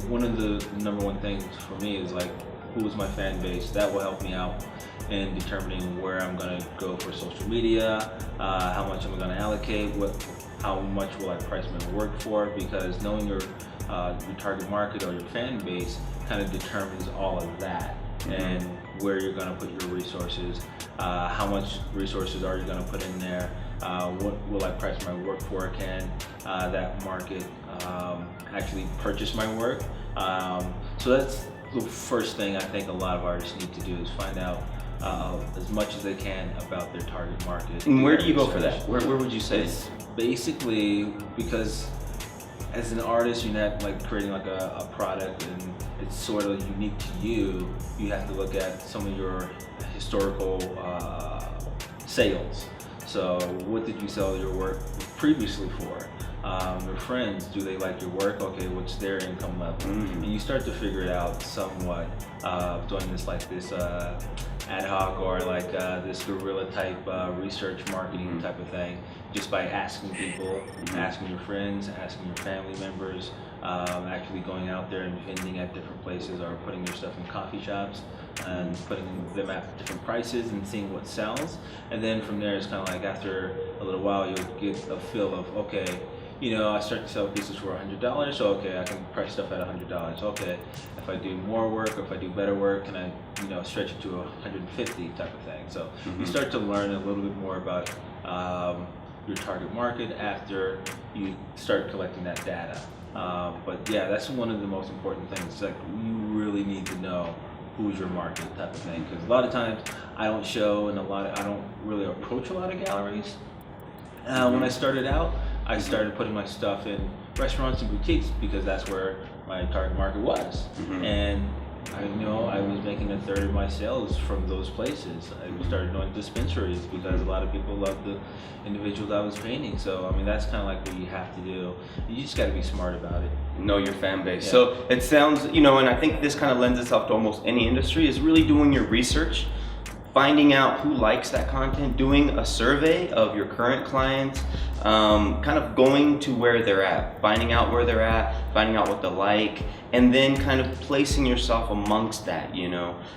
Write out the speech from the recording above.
one of the number one things for me is like, who is my fan base? That will help me out in determining where I'm gonna go for social media, how much am I gonna allocate, how much will I price my work for, because knowing your target market or your fan base kind of determines all of that. And where you're going to put your resources, how much resources are you going to put in there, what will I price my work for, can that market actually purchase my work. So that's the first thing I think a lot of artists need to do, is find out as much as they can about their target market. And where do you go for that? Where would you say? It's basically because as an artist, you're not like creating like a product and it's sort of unique to you. You have to look at some of your historical sales. So what did you sell your work previously for? Your friends, do they like your work? Okay, what's their income level? And you start to figure it out somewhat, doing this like this ad hoc or like this guerrilla type research marketing type of thing, just by asking people, asking your friends, asking your family members, actually going out there and vending at different places or putting your stuff in coffee shops and putting them at different prices and seeing what sells. And then from there, it's kind of like after a little while, you'll get a feel of, okay, you know, I start to sell pieces for $100, so okay, I can price stuff at $100. Okay, if I do more work, or if I do better work, can I, you know, stretch it to 150 type of thing. So you start to learn a little bit more about your target market after you start collecting that data. But yeah, that's one of the most important things. It's like, you really need to know who's your market type of thing, because a lot of times I don't show, and I don't really approach a lot of galleries. When I started out, I started putting my stuff in restaurants and boutiques because that's where my target market was. And I know I was making a third of my sales from those places. I started doing dispensaries because a lot of people love the individuals I was painting. So I mean, that's kind of like what you have to do. You just got to be smart about it. Know your fan base. Yeah. So it sounds, you know, and I think this kind of lends itself to almost any industry, is really doing your research, finding out who likes that content, doing a survey of your current clients, kind of going to where they're at, finding out where they're at, finding out what they like, and then kind of placing yourself amongst that, you know.